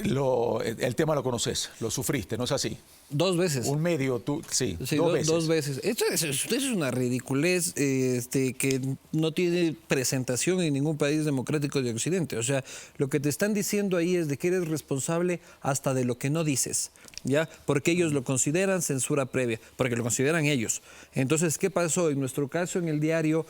El tema lo conoces, lo sufriste, ¿no es así? 2 veces. Un medio, sí, 2 veces. Esto es una ridiculez que no tiene presentación en ningún país democrático de Occidente. O sea, lo que te están diciendo ahí es de que eres responsable hasta de lo que no dices, ¿ya? Porque ellos lo consideran censura previa, porque lo consideran ellos. Entonces, ¿qué pasó? En nuestro caso, en el diario,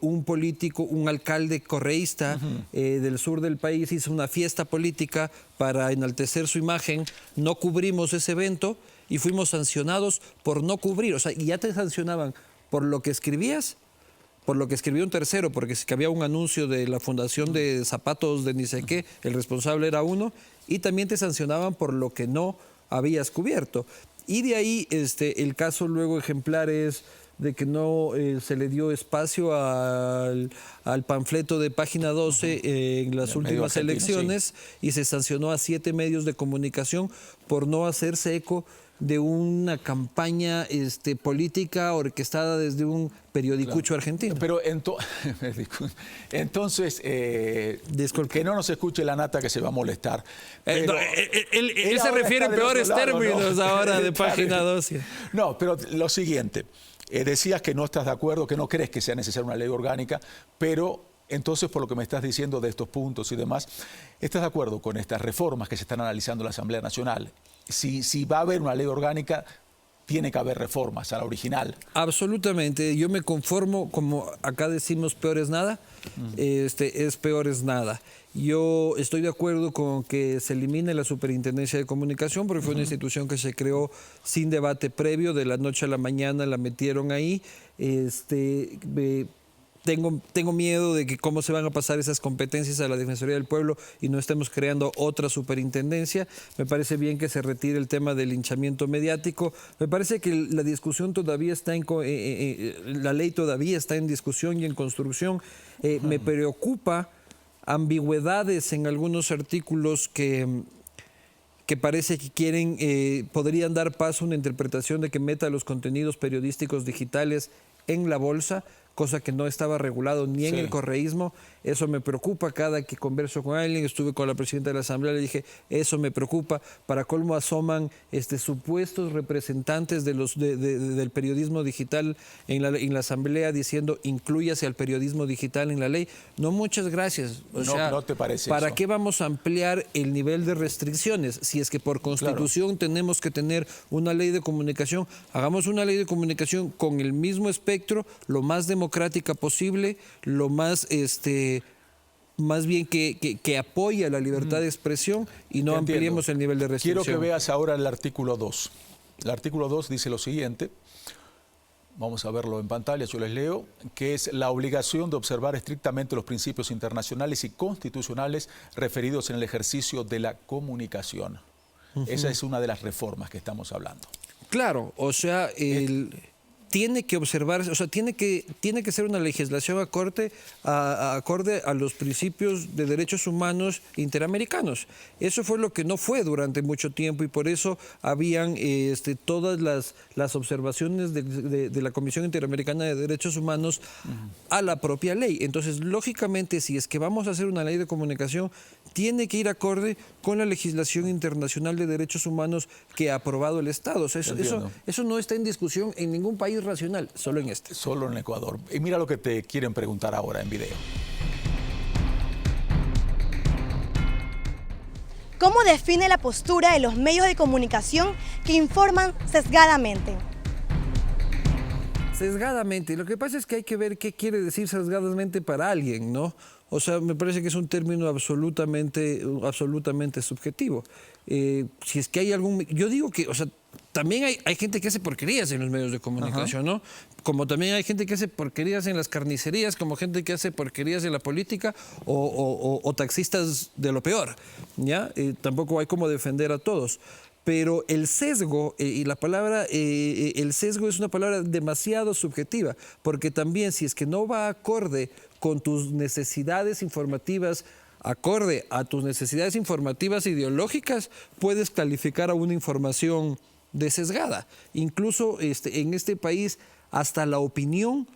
un político, un alcalde correísta del sur del país hizo una fiesta política para enaltecer su imagen. No cubrimos ese evento y fuimos sancionados por no cubrir. O sea, y ya te sancionaban por lo que escribías, por lo que escribió un tercero, porque si había un anuncio de la fundación de zapatos de ni sé qué, el responsable era uno, y también te sancionaban por lo que no habías cubierto. Y de ahí el caso luego ejemplar es de que no se le dio espacio al panfleto de Página 12 en las últimas elecciones, y se sancionó a 7 medios de comunicación por no hacerse eco de una campaña política orquestada desde un periodicucho argentino. Pero entonces, que no nos escuche la nata que se va a molestar. Pero, él se refiere en peores términos, ¿no? Ahora de página 12. No, pero lo siguiente, decías que no estás de acuerdo, que no crees que sea necesaria una ley orgánica, pero entonces, por lo que me estás diciendo de estos puntos y demás, ¿estás de acuerdo con estas reformas que se están analizando en la Asamblea Nacional? Si va a haber una ley orgánica, tiene que haber reformas a la original. Absolutamente. Yo me conformo, como acá decimos, peor es nada. Es peor es nada. Yo estoy de acuerdo con que se elimine la Superintendencia de Comunicación, porque fue una institución que se creó sin debate previo, de la noche a la mañana la metieron ahí. Tengo miedo de que cómo se van a pasar esas competencias a la Defensoría del Pueblo y no estemos creando otra superintendencia. Me parece bien que se retire el tema del linchamiento mediático. Me parece que la discusión todavía está la ley todavía está en discusión y en construcción. Me preocupa ambigüedades en algunos artículos que parece que podrían dar paso a una interpretación de que meta los contenidos periodísticos digitales en la bolsa, cosa que no estaba regulado ni en el correísmo. Eso me preocupa. Cada que converso con alguien, estuve con la presidenta de la Asamblea, le dije, eso me preocupa. Para colmo asoman supuestos representantes del periodismo digital en la Asamblea diciendo, inclúyase al periodismo digital en la ley. No, muchas gracias. ¿No te parece ¿para eso? qué vamos a ampliar el nivel de restricciones? Si es que por Constitución tenemos que tener una ley de comunicación, hagamos una ley de comunicación con el mismo espectro, lo más democrática posible, lo más bien que apoya la libertad de expresión y no ampliemos el nivel de restricción. Quiero que veas ahora el artículo 2. El artículo 2 dice lo siguiente, vamos a verlo en pantalla, yo les leo, que es la obligación de observar estrictamente los principios internacionales y constitucionales referidos en el ejercicio de la comunicación. Esa es una de las reformas que estamos hablando. Claro, o sea, tiene que observar, o sea, tiene que ser una legislación acorde a los principios de derechos humanos interamericanos. Eso fue lo que no fue durante mucho tiempo y por eso habían todas las observaciones de la Comisión Interamericana de Derechos Humanos a la propia ley. Entonces, lógicamente, si es que vamos a hacer una ley de comunicación, tiene que ir acorde con la legislación internacional de derechos humanos que ha aprobado el Estado. O sea, eso no está en discusión en ningún país racional, solo en este. Solo en Ecuador. Y mira lo que te quieren preguntar ahora en video. ¿Cómo define la postura de los medios de comunicación que informan sesgadamente? Sesgadamente. Lo que pasa es que hay que ver qué quiere decir sesgadamente para alguien, ¿no? O sea, me parece que es un término absolutamente subjetivo. Si es que hay algún... Yo digo que, o sea, también hay gente que hace porquerías en los medios de comunicación, ¿no? Como también hay gente que hace porquerías en las carnicerías, como gente que hace porquerías en la política o taxistas de lo peor, ¿ya? Tampoco hay como defender a todos. Pero el sesgo, y la palabra, el sesgo es una palabra demasiado subjetiva, porque también si es que no va acorde con tus necesidades informativas, acorde a tus necesidades informativas ideológicas, puedes calificar a una información de sesgada. Incluso en este país hasta la opinión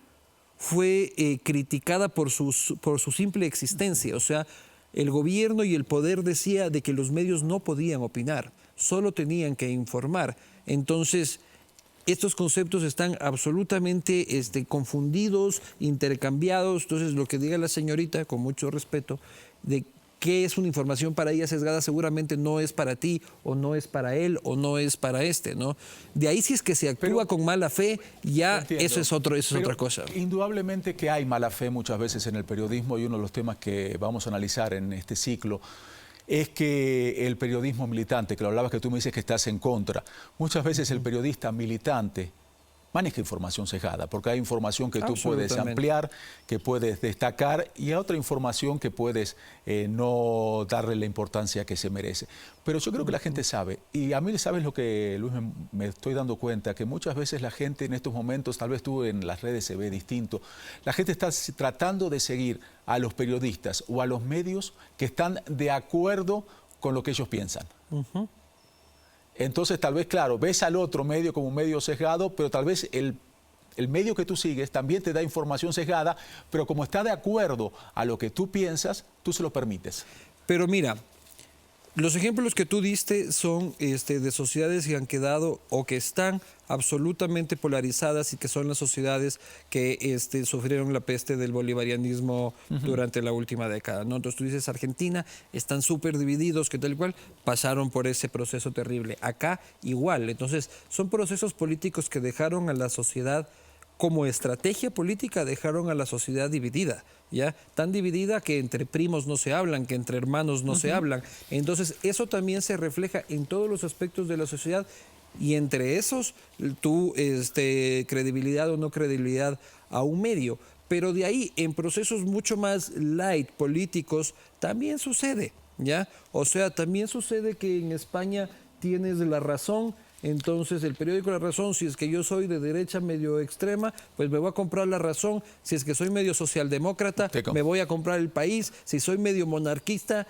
fue criticada por su simple existencia. O sea, el gobierno y el poder decía de que los medios no podían opinar, solo tenían que informar. Entonces, estos conceptos están absolutamente confundidos, intercambiados. Entonces, lo que diga la señorita, con mucho respeto, de qué es una información para ella sesgada, seguramente no es para ti, o no es para él, o no es para ¿no? De ahí, si es que se actúa con mala fe, ya eso es otra cosa. Indudablemente que hay mala fe muchas veces en el periodismo, y uno de los temas que vamos a analizar en este ciclo es que el periodismo militante, que lo hablabas, que tú me dices que estás en contra, muchas veces el periodista militante maneja información sesgada, porque hay información que tú puedes ampliar, que puedes destacar, y hay otra información que puedes no darle la importancia que se merece. Pero yo creo que la gente sabe, y a mí, ¿sabes lo que, Luis, me estoy dando cuenta? Que muchas veces la gente en estos momentos, tal vez tú en las redes se ve distinto, la gente está tratando de seguir a los periodistas o a los medios que están de acuerdo con lo que ellos piensan. Entonces, tal vez, claro, ves al otro medio como un medio sesgado, pero tal vez el medio que tú sigues también te da información sesgada, pero como está de acuerdo a lo que tú piensas, tú se lo permites. Pero mira, los ejemplos que tú diste son de sociedades que han quedado o que están absolutamente polarizadas y que son las sociedades que sufrieron la peste del bolivarianismo durante la última década, ¿no? Entonces tú dices Argentina, están súper divididos, que tal cual, pasaron por ese proceso terrible. Acá igual, entonces son procesos políticos que dejaron a la sociedad, como estrategia política, dejaron a la sociedad dividida, ¿ya? Tan dividida que entre primos no se hablan, que entre hermanos no se hablan. Entonces, eso también se refleja en todos los aspectos de la sociedad y entre esos, tu credibilidad o no credibilidad a un medio. Pero de ahí, en procesos mucho más light, políticos, también sucede, ¿ya? O sea, también sucede que en España tienes la razón. Entonces, el periódico La Razón, si es que yo soy de derecha medio extrema, pues me voy a comprar La Razón. Si es que soy medio socialdemócrata, me voy a comprar El País. Si soy medio monarquista,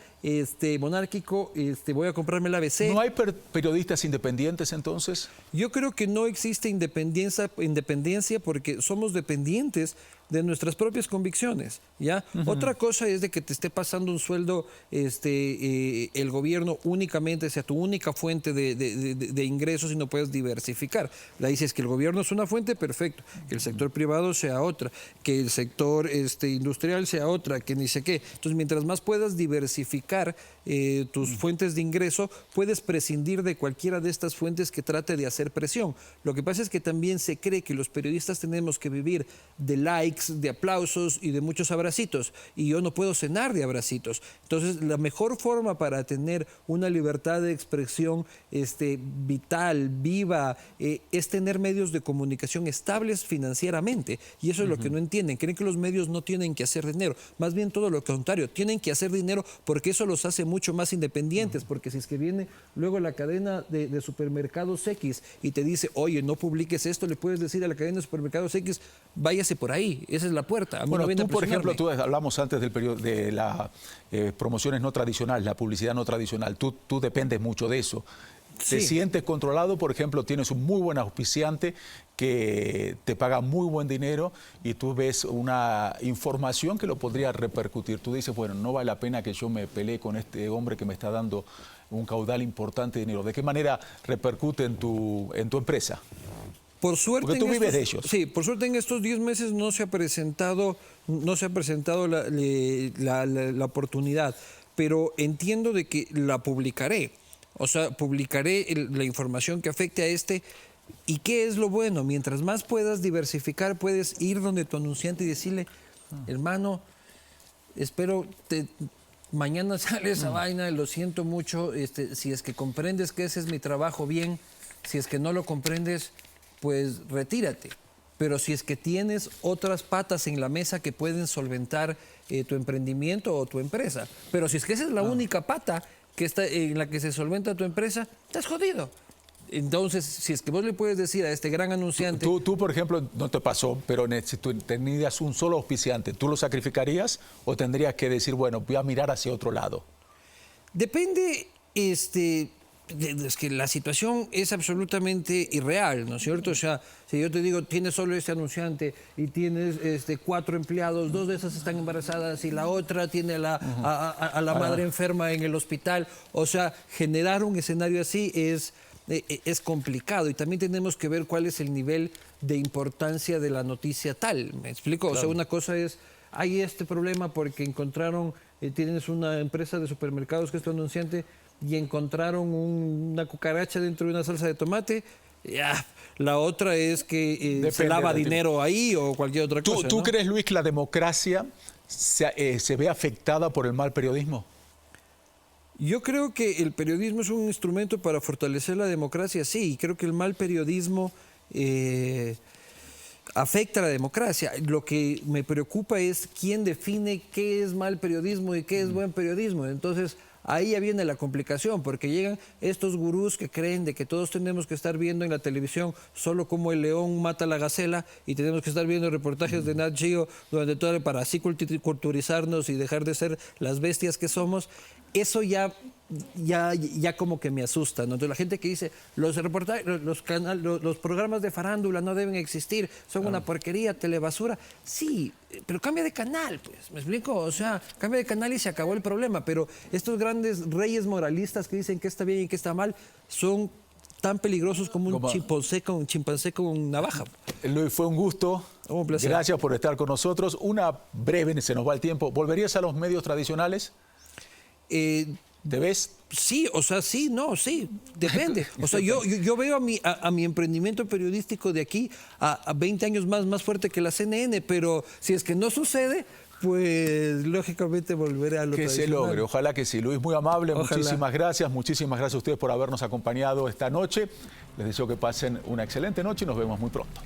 monárquico, voy a comprarme el ABC. ¿No hay periodistas independientes entonces? Yo creo que no existe independencia porque somos dependientes de nuestras propias convicciones, ¿ya? Otra cosa es de que te esté pasando un sueldo el gobierno únicamente, sea tu única fuente de ingresos y no puedes diversificar. La dices que el gobierno es una fuente, perfecto, que el sector privado sea otra, que el sector industrial sea otra, que ni sé qué. Entonces, mientras más puedas diversificar tus fuentes de ingreso, puedes prescindir de cualquiera de estas fuentes que trate de hacer presión. Lo que pasa es que también se cree que los periodistas tenemos que vivir de likes, de aplausos y de muchos abracitos, y yo no puedo cenar de abracitos. Entonces, la mejor forma para tener una libertad de expresión vital, viva, es tener medios de comunicación estables financieramente, y eso es lo que no entienden. Creen que los medios no tienen que hacer dinero, más bien todo lo contrario, tienen que hacer dinero porque eso los hace mucho más independientes, porque si es que viene luego la cadena de supermercados X y te dice, oye, no publiques esto, le puedes decir a la cadena de supermercados X, váyase por ahí. Esa es la puerta. Bueno, tú, por ejemplo, hablamos antes del periodo de las promociones no tradicionales, la publicidad no tradicional. Tú dependes mucho de eso. ¿Te sientes controlado? Por ejemplo, tienes un muy buen auspiciante que te paga muy buen dinero y tú ves una información que lo podría repercutir. Tú dices, bueno, no vale la pena que yo me pelee con este hombre que me está dando un caudal importante de dinero. ¿De qué manera repercute en tu empresa? Por suerte, porque tú vives de ellos. Sí, por suerte en estos 10 meses no se ha presentado la oportunidad, pero entiendo de que la publicaré. O sea, publicaré la información que afecte a ¿Y qué es lo bueno? Mientras más puedas diversificar, puedes ir donde tu anunciante y decirle, hermano, espero mañana sale esa vaina, lo siento mucho, si es que comprendes que ese es mi trabajo, bien, si es que no lo comprendes, pues retírate. Pero si es que tienes otras patas en la mesa que pueden solventar tu emprendimiento o tu empresa, pero si es que esa es la única pata que está en la que se solventa tu empresa, estás jodido. Entonces, si es que vos le puedes decir a este gran anunciante... Tú, por ejemplo, no te pasó, pero si tú tenías un solo auspiciante, ¿tú lo sacrificarías o tendrías que decir, bueno, voy a mirar hacia otro lado? Depende, es que la situación es absolutamente irreal, ¿no es cierto? O sea, si yo te digo, tienes solo este anunciante y tienes 4 empleados, 2 de esas están embarazadas y la otra tiene a la madre enferma en el hospital. O sea, generar un escenario así es complicado, y también tenemos que ver cuál es el nivel de importancia de la noticia tal. ¿Me explico? Claro. O sea, una cosa es, hay este problema porque encontraron, tienes una empresa de supermercados que es tu anunciante y encontraron una cucaracha dentro de una salsa de tomate. Ya. La otra es que se lava dinero ahí o cualquier otra cosa. ¿Tú ¿no? crees, Luis, que la democracia se ve afectada por el mal periodismo? Yo creo que el periodismo es un instrumento para fortalecer la democracia, sí, y creo que el mal periodismo afecta a la democracia. Lo que me preocupa es quién define qué es mal periodismo y qué es buen periodismo. Entonces, ahí ya viene la complicación, porque llegan estos gurús que creen de que todos tenemos que estar viendo en la televisión solo cómo el león mata a la gacela y tenemos que estar viendo reportajes de Nat Geo durante todo para así culturizarnos y dejar de ser las bestias que somos. eso ya como que me asusta, ¿no? Entonces la gente que dice, los programas de farándula no deben existir, son una porquería, telebasura. Sí, pero cambia de canal, pues, ¿me explico? O sea, cambia de canal y se acabó el problema. Pero estos grandes reyes moralistas que dicen que está bien y que está mal, son tan peligrosos como un chimpancé con navaja. Luis, fue un gusto. Un placer. Gracias por estar con nosotros. Una breve, se nos va el tiempo. ¿Volverías a los medios tradicionales? ¿Te ves? Sí, o sea, sí, depende. O sea, yo veo a mi emprendimiento periodístico de aquí a 20 años más fuerte que la CNN, pero si es que no sucede, pues lógicamente volveré a lo que tradicional. se logre, ojalá que sí. Luis, muy amable, Ojalá. muchísimas gracias a ustedes por habernos acompañado esta noche. Les deseo que pasen una excelente noche y nos vemos muy pronto.